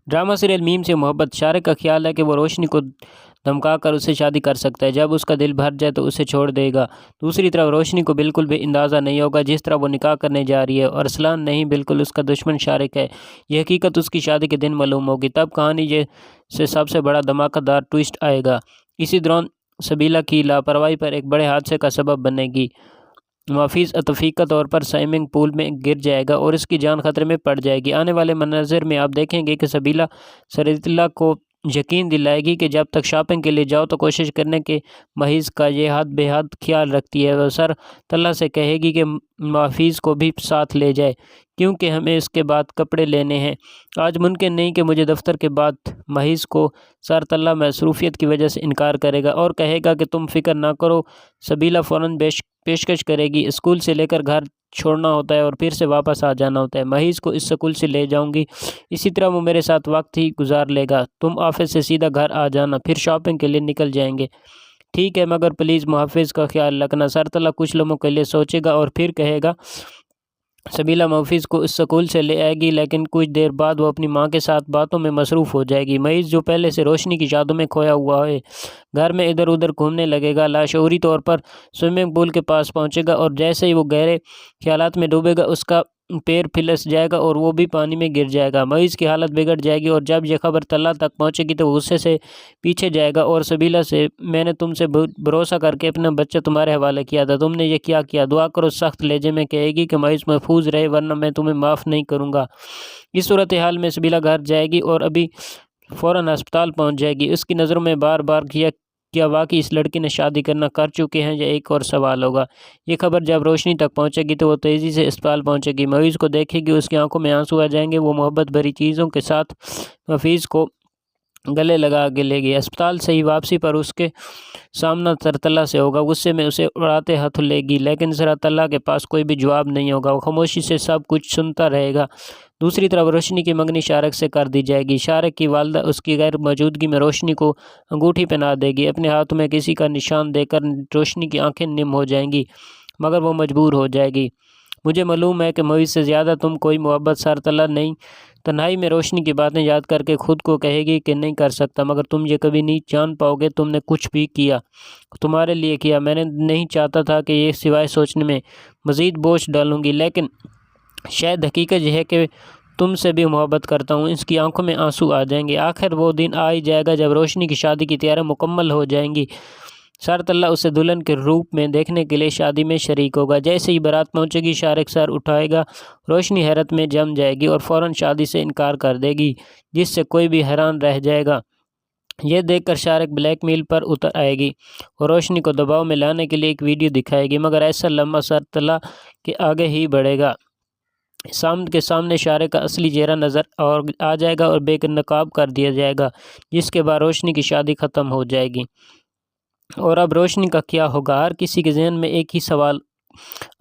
Drama serial meme से मोहब्बत। शारिक का ख्याल है कि वो रोशनी को धमका कर उससे शादी कर सकता है। जब उसका दिल भर जाए तो उसे छोड़ देगा। दूसरी तरफ रोशनी को बिल्कुल भी अंदाज़ा नहीं होगा जिस तरह वो निकाह करने जा रही है, और अरसलान नहीं, बिल्कुल उसका दुश्मन शारिक है। ये हकीकत उसकी शादी के दिन मालूम होगी। तब कहानी से सबसे बड़ा धमाकेदार ट्विस्ट आएगा। इसी दौरान सबीला की लापरवाही पर एक बड़े हादसे का सबब बनेगी। मुहाफिज अतफीका तौर पर स्विमिंग पूल में गिर जाएगा और इसकी जान खतरे में पड़ जाएगी। आने वाले मनाज़िर में आप देखेंगे कि सबीला सरीतल्ला को यकीन दिलाएगी कि जब तक शॉपिंग के लिए जाओ तो कोशिश करने के महज का ये हद बेहद ख्याल रखती है। वह सर तल्ला से कहेगी कि मुहाफिज को भी साथ ले जाए क्योंकि हमें इसके बाद कपड़े लेने हैं। आज मुमकिन नहीं कि मुझे दफ्तर के बाद महज को सर तल्ला मसरूफियत की वजह से इनकार करेगा और कहेगा कि तुम फिक्र ना करो। सबीला फ़ौरन पेशकश करेगी। स्कूल से लेकर घर छोड़ना होता है और फिर से वापस आ जाना होता है। महज को इस स्कूल से ले जाऊंगी, इसी तरह वो मेरे साथ वक्त ही गुजार लेगा। तुम ऑफिस से सीधा घर आ जाना, फिर शॉपिंग के लिए निकल जाएंगे। ठीक है, मगर प्लीज़ मुहाफिज का ख्याल रखना। सरतल्ला कुछ लम्हों के लिए सोचेगा और फिर कहेगा। सबीला मुहाफिज को इस स्कूल से ले आएगी, लेकिन कुछ देर बाद वो अपनी माँ के साथ बातों में मसरूफ़ हो जाएगी। महज जो पहले से रोशनी की यादों में खोया हुआ है, घर में इधर उधर घूमने लगेगा। लाशऊरी तौर पर स्विमिंग पूल के पास पहुंचेगा और जैसे ही वो गहरे ख्यालात में डूबेगा उसका पैर फिसल जाएगा और वो भी पानी में गिर जाएगा। महज की हालत बिगड़ जाएगी और जब यह खबर तल्ला तक पहुंचेगी तो गुस्से से पीछे जाएगा और सबीला से, मैंने तुमसे भरोसा करके अपना बच्चा तुम्हारे हवाले किया था, तुमने ये क्या किया, दुआ करो। सख्त लहजे में कहेगी कि महज महफूज रहे वरना मैं तुम्हें माफ़ नहीं करूँगा। इस सूरत हाल में सबीला घर जाएगी और अभी फ़ौरन अस्पताल पहुंच जाएगी। उसकी नज़रों में बार बार क्या वाकई इस लड़की ने शादी करना कर चुके हैं, या एक और सवाल होगा। ये खबर जब रोशनी तक पहुंचेगी तो वो तेज़ी से अस्पताल पहुंचेगी। महज को देखेगी, उसकी आंखों में आंसू आ जाएंगे। वो मोहब्बत भरी चीज़ों के साथ मुहाफिज को गले लगा के लेगी। अस्पताल से ही वापसी पर उसके सामना सरतल्ला से होगा। गुस्से में उसे उड़ाते हाथ लेगी, लेकिन सरतल्ला के पास कोई भी जवाब नहीं होगा। वो खामोशी से सब कुछ सुनता रहेगा। दूसरी तरफ रोशनी की मंगनी शारिक से कर दी जाएगी। शारिक की वालदा उसकी गैर मौजूदगी में रोशनी को अंगूठी पहना देगी। अपने हाथ में किसी का निशान देकर रोशनी की आंखें निम हो जाएंगी, मगर वो मजबूर हो जाएगी। मुझे मालूम है कि महज से ज़्यादा तुम कोई मोहब्बत सरतल्ला नहीं। तन्हाई में रोशनी की बातें याद करके खुद को कहेगी कि नहीं कर सकता, मगर तुम ये कभी नहीं जान पाओगे। तुमने कुछ भी किया तुम्हारे लिए किया। मैंने नहीं चाहता था कि ये सिवाय सोचने में मज़ीद बोझ डालूंगी, लेकिन शायद हकीकत यह है कि तुमसे भी मोहब्बत करता हूँ। इसकी आंखों में आंसू आ जाएंगे। आखिर वो दिन आ ही जाएगा जब रोशनी की शादी की तैयारी मुकम्मल हो जाएंगी। सरतल्ला उसे दुल्हन के रूप में देखने के लिए शादी में शरीक होगा। जैसे ही बारात पहुंचेगी शारिक सर उठाएगा। रोशनी हैरत में जम जाएगी और फ़ौरन शादी से इनकार कर देगी, जिससे कोई भी हैरान रह जाएगा। यह देखकर शारिक ब्लैकमेल पर उतर आएगी और रोशनी को दबाव में लाने के लिए एक वीडियो दिखाएगी, मगर ऐसा लम्हा सरतल्ला के आगे ही बढ़ेगा। सामने शारिक का असली चेहरा नज़र और आ जाएगा और बेनकाब कर दिया जाएगा, जिसके बाद रोशनी की शादी ख़त्म हो जाएगी। और अब रोशनी का क्या होगा? हर किसी के जहन में एक ही सवाल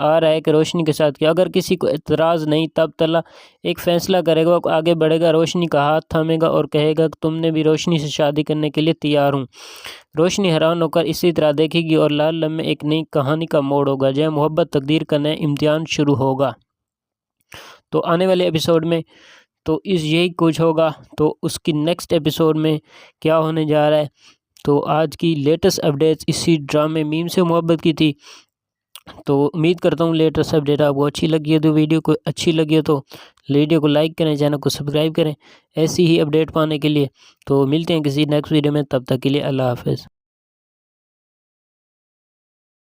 आ रहा है कि रोशनी के साथ क्या। अगर किसी को एतराज़ नहीं, तब तल्ला एक फ़ैसला करेगा, वो आगे बढ़ेगा, रोशनी का हाथ थामेगा और कहेगा कि तुमने भी रोशनी से शादी करने के लिए तैयार हूँ। रोशनी हैरान होकर इसी तरह देखेगी और लाल लम्हे एक नई कहानी का मोड़ होगा, जहाँ मोहब्बत तकदीर का नया इम्तिहान शुरू होगा। तो आने वाले एपिसोड में तो यही कुछ होगा। तो उसकी नेक्स्ट एपिसोड में क्या होने जा रहा है, तो आज की लेटेस्ट अपडेट्स इसी ड्रामे मीम से मोहब्बत की थी। तो उम्मीद करता हूँ लेटेस्ट अपडेट आपको अच्छी लगी है। तो वीडियो को अच्छी लगी है तो वीडियो को लाइक करें, चैनल को सब्सक्राइब करें ऐसी ही अपडेट पाने के लिए। तो मिलते हैं किसी नेक्स्ट वीडियो में, तब तक के लिए अल्लाह हाफ़िज़।